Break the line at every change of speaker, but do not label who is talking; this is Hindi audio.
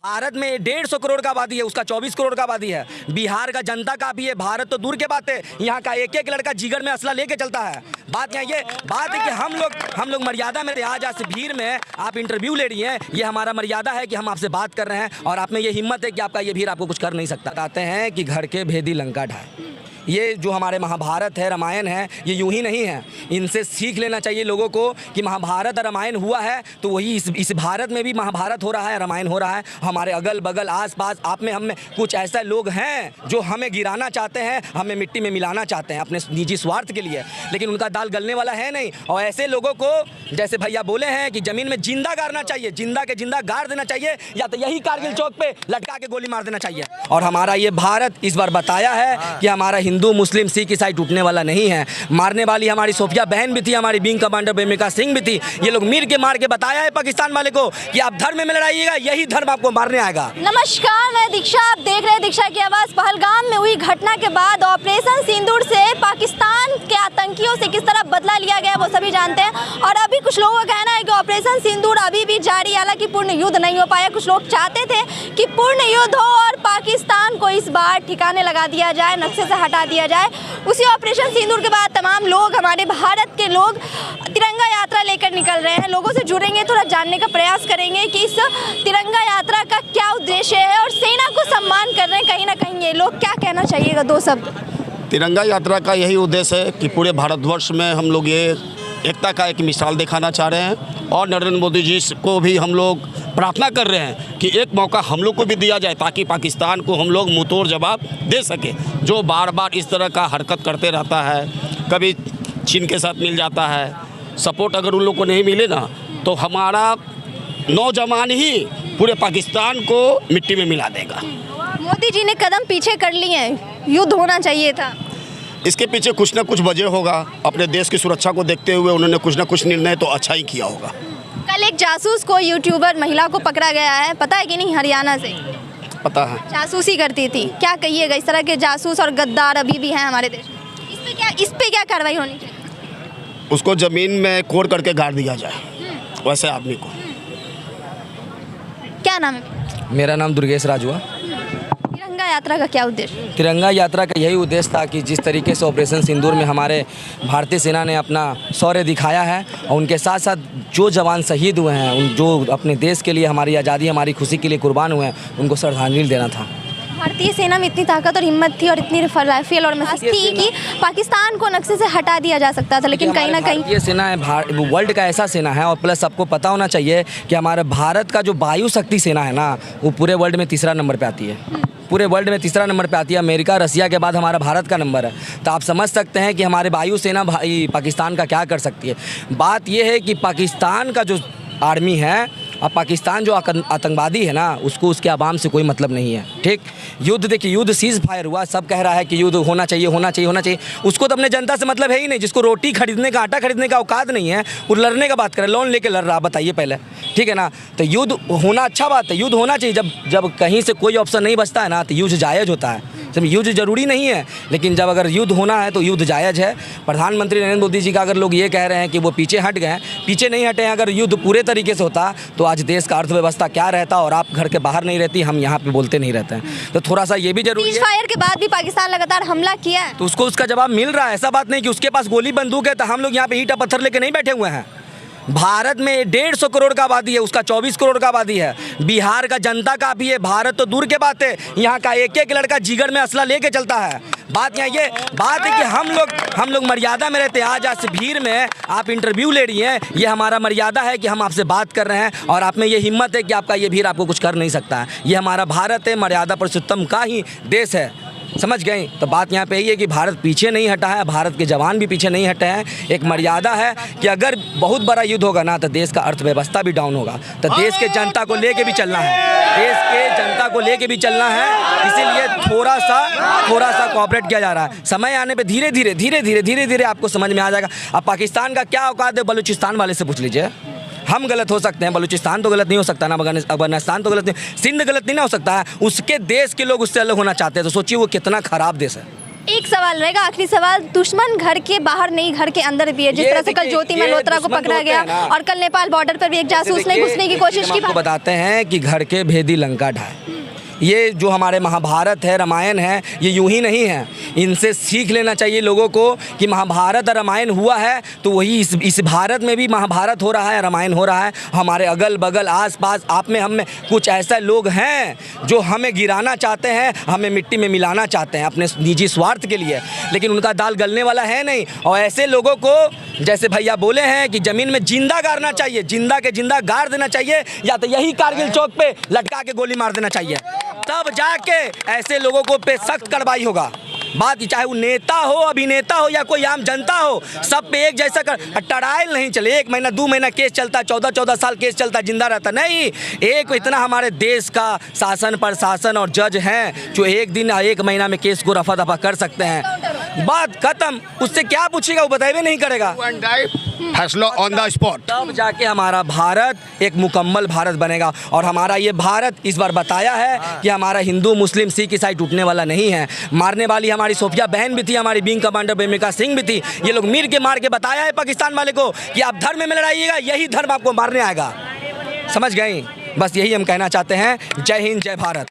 भारत में 150 करोड़ का आबादी है, उसका 24 करोड़ का आबादी है। बिहार का जनता का भी है, भारत तो दूर के बात है, यहाँ का एक एक लड़का जिगर में असला लेके चलता है। बात यहाँ ये बात है कि हम लोग मर्यादा में आज भीड़ में आप इंटरव्यू ले रही हैं, ये हमारा मर्यादा है कि हम आपसे बात कर रहे हैं और आप में ये हिम्मत है कि आपका ये भीड़ आपको कुछ कर नहीं सकता। बताते हैं कि घर के भेदी लंका ढाए। ये जो हमारे महाभारत है, रामायण है, ये यूं ही नहीं है। इनसे सीख लेना चाहिए लोगों को कि महाभारत और रामायण हुआ है तो वही इस भारत में भी महाभारत हो रहा है, रामायण हो रहा है। हमारे अगल बगल आसपास आप में हम में कुछ ऐसे लोग हैं जो हमें गिराना चाहते हैं, हमें मिट्टी में मिलाना चाहते हैं अपने निजी स्वार्थ के लिए, लेकिन उनका दाल गलने वाला है नहीं। और ऐसे लोगों को जैसे भैया बोले हैं कि ज़मीन में जिंदा गाड़ना चाहिए, जिंदा के जिंदा गाड़ देना चाहिए, या तो यही कारगिल चौक पे लटका के गोली मार देना चाहिए। और हमारा ये भारत इस बार बताया है कि हमारा हिंदू मुस्लिम सिख ईसाई टूटने वाला नहीं है। मारने वाली हमारी सोफिया बहन भी थी, हमारी विंग कमांडर प्रेमिका सिंह भी थी। ये लोग मिल के मार के बताया है पाकिस्तान वाले को कि आप धर्म में लड़ाइएगा, यही धर्म आपको मारने आएगा।
नमस्कार, मैं दीक्षा, आप देख रहे हैं दीक्षा की आवाज़। पहलगाम में हुई घटना के बाद ऑपरेशन सिंदूर से पाकिस्तान के आतंकियों से किस तरह बदला लिया गया वो सभी जानते हैं। और अभी कुछ लोगों का कहना है कि ऑपरेशन सिंदूर अभी भी जारी, हालांकि पूर्ण युद्ध नहीं हो पाया। कुछ लोग चाहते थे कि पूर्ण युद्ध हो और पाकिस्तान को इस बार ठिकाने लगा दिया जाए, नक्शे से हटा दिया जाए। उसी ऑपरेशन सिंदूर के बाद तमाम लोग, हमारे भारत के लोग तिरंगा यात्रा लेकर निकल रहे हैं। लोगों से जुड़ेंगे, थोड़ा जानने का प्रयास करेंगे कि इस तिरंगा यात्रा का क्या उद्देश्य है और सेना को सम्मान कर रहे हैं कहीं ना कहीं ये लोग। क्या कहना चाहिएगा, दो शब्द।
तिरंगा यात्रा का यही उद्देश्य है कि पूरे भारतवर्ष में हम लोग ये एकता का एक मिसाल दिखाना चाह रहे हैं और नरेंद्र मोदी जी को भी हम लोग प्रार्थना कर रहे हैं कि एक मौका हम लोग को भी दिया जाए ताकि पाकिस्तान को हम लोग मुंहतोड़ जवाब दे सके। जो बार बार इस तरह का हरकत करते रहता है, कभी चीन के साथ मिल जाता है, सपोर्ट अगर उन लोग को नहीं मिले ना तो हमारा नौजवान ही पूरे पाकिस्तान को मिट्टी में मिला देगा।
मोदी जी ने कदम पीछे कर लिए हैं, युद्ध होना चाहिए था।
इसके पीछे कुछ ना कुछ वजह होगा। अपने देश की सुरक्षा को देखते हुए उन्होंने कुछ ना कुछ निर्णय तो अच्छा ही किया होगा।
कल एक जासूस को, यूट्यूबर महिला को पकड़ा गया है, पता है कि नहीं? हरियाणा से
पता है,
जासूसी करती थी। क्या कहिएगा, इस तरह के जासूस और गद्दार अभी भी हैं हमारे देश में, इस पे क्या कार्रवाई होनी चाहिए?
उसको ज़मीन में कोड़ करके गाड़ दिया जाए वैसे आदमी को।
क्या नाम है?
मेरा नाम दुर्गेश राज हुआ।
तिरंगा यात्रा का क्या उद्देश्य?
तिरंगा यात्रा का यही उद्देश्य था कि जिस तरीके से ऑपरेशन सिंदूर में हमारे भारतीय सेना ने अपना शौर्य दिखाया है और उनके साथ साथ जो जवान शहीद हुए हैं, उन जो अपने देश के लिए, हमारी आज़ादी, हमारी खुशी के लिए कुर्बान हुए हैं, उनको श्रद्धांजलि देना था।
भारतीय सेना में इतनी ताकत और हिम्मत थी और इतनी राइफल और मशीन थी कि पाकिस्तान को नक्शे से हटा दिया जा सकता था, लेकिन कहीं ना कहीं
ये सेना है वर्ल्ड का ऐसा सेना है। और प्लस सबको पता होना चाहिए कि हमारे भारत का जो वायु शक्ति सेना है ना, वो पूरे वर्ल्ड में तीसरा नंबर पे आती है। पूरे वर्ल्ड में तीसरा नंबर पे आती है। अमेरिका, रसिया के बाद हमारा भारत का नंबर है। तो आप समझ सकते हैं कि हमारे वायु सेना भाई पाकिस्तान का क्या कर सकती है। बात यह है कि पाकिस्तान का जो आर्मी है और पाकिस्तान जो आतंकवादी है ना, उसको उसके आवाम से कोई मतलब नहीं है। ठीक, युद्ध देखिए, युद्ध सीज फायर हुआ, सब कह रहा है कि युद्ध होना चाहिए, होना चाहिए, होना चाहिए। उसको तो अपने जनता से मतलब है ही नहीं। जिसको रोटी खरीदने का, आटा खरीदने का औकात नहीं है, वो लड़ने का बात करे, लोन लेके लड़ रहा, बताइए पहले। ठीक है ना? तो युद्ध होना अच्छा बात है, युद्ध होना चाहिए। जब कहीं से कोई ऑप्शन नहीं बचता है ना, तो युद्ध जायज़ होता है। जब युद्ध जरूरी नहीं है, लेकिन जब अगर युद्ध होना है तो युद्ध जायज़ है। प्रधानमंत्री नरेंद्र मोदी जी का अगर लोग ये कह रहे हैं कि वो पीछे हट गए, पीछे नहीं हटे हैं। अगर युद्ध पूरे तरीके से होता तो आज देश का अर्थव्यवस्था क्या रहता और आप घर के बाहर नहीं रहती, हम यहाँ पे बोलते नहीं रहते हैं। तो थोड़ा सा ये भी जरूरी है।
फायर के बाद भी पाकिस्तान लगातार हमला किया है
तो उसको उसका जवाब मिल रहा है। ऐसा बात नहीं कि उसके पास गोली बंदूक है तो हम लोग यहाँ पे ईंटा पत्थर लेके नहीं बैठे हुए हैं। भारत में 150 करोड़ का आबादी है, उसका 24 करोड़ का आबादी है। बिहार का जनता का भी है, भारत तो दूर के बात है, यहाँ का एक एक लड़का जिगर में असला लेके चलता है। बात यहाँ ये बात है कि हम लोग मर्यादा में रहते हैं। आज भीड़ में आप इंटरव्यू ले रही हैं, ये हमारा मर्यादा है कि हम आपसे बात कर रहे हैं और आप में ये हिम्मत है कि आपका ये भीड़ आपको कुछ कर नहीं सकता है। ये हमारा भारत है, मर्यादा पुरुषोत्तम का ही देश है। समझ गए? तो बात यहाँ पे यही है कि भारत पीछे नहीं हटा है, भारत के जवान भी पीछे नहीं हटे हैं। एक मर्यादा है कि अगर बहुत बड़ा युद्ध होगा ना तो देश का अर्थव्यवस्था भी डाउन होगा। तो देश के जनता को लेके भी चलना है, देश के जनता को लेके भी चलना है। इसीलिए थोड़ा सा कोऑपरेट किया जा रहा है। समय आने पे धीरे धीरे आपको समझ में आ जाएगा। अब पाकिस्तान का क्या औकात है, बलूचिस्तान वाले से पूछ लीजिए। हम गलत हो सकते हैं, बलूचिस्तान तो गलत नहीं हो सकता ना, अफगानिस्तान तो गलत नहीं, सिंध गलत नहीं ना हो सकता है। उसके देश के लोग उससे अलग होना चाहते हैं। तो सोचिए वो कितना ख़राब देश है।
एक सवाल रहेगा, आखिरी सवाल, दुश्मन घर के बाहर नहीं घर के अंदर भी है। जिस तरह से कल ज्योति मल्होत्रा को पकड़ा गया और कल नेपाल बॉर्डर पर भी एक जासूस ने घुसने की कोशिश की।
आपको बताते हैं कि घर के भेदी लंका ढाए। ये जो हमारे महाभारत है, रामायण है, ये यूं ही नहीं है। इनसे सीख लेना चाहिए लोगों को कि महाभारत और रामायण हुआ है तो वही इस भारत में भी महाभारत हो रहा है, रामायण हो रहा है। हमारे अगल बगल आसपास आप में हम में कुछ ऐसे लोग हैं जो हमें गिराना चाहते हैं, हमें मिट्टी में मिलाना चाहते हैं अपने निजी स्वार्थ के लिए, लेकिन उनका दाल गलने वाला है नहीं। और ऐसे लोगों को जैसे भैया बोले हैं कि ज़मीन में जिंदा गाड़ना चाहिए, जिंदा के जिंदा गाड़ देना चाहिए, या तो यही कारगिल चौक पे लटका के गोली मार देना चाहिए, तब जाके ऐसे लोगों को पे सख्त कार्रवाई होगा। बात चाहे वो नेता हो, अभिनेता हो या कोई आम जनता हो, सब पे एक जैसा ट्रायल नहीं चले। 1 महीना 2 महीना केस चलता, 14-14 साल केस चलता, जिंदा रहता नहीं। एक इतना हमारे देश का शासन प्रशासन और जज हैं जो एक दिन 1 महीना में केस को रफा दफा कर सकते हैं। बात खत्म। उससे क्या पूछेगा, वो बताइए नहीं करेगा,
फैसला ऑन द स्पॉट।
तब जाके हमारा भारत एक मुकम्मल भारत बनेगा। और हमारा ये भारत इस बार बताया है कि हमारा हिंदू मुस्लिम सिख ईसाई टूटने वाला नहीं है। मारने वाली हमारी सोफिया बहन भी थी, हमारी विंग कमांडर प्रेमिका सिंह भी थी। ये लोग मिल के मार के बताया है पाकिस्तान वाले को कि आप धर्म में लड़ाइएगा, यही धर्म आपको मारने आएगा। समझ गए? बस यही हम कहना चाहते हैं। जय हिंद, जय भारत।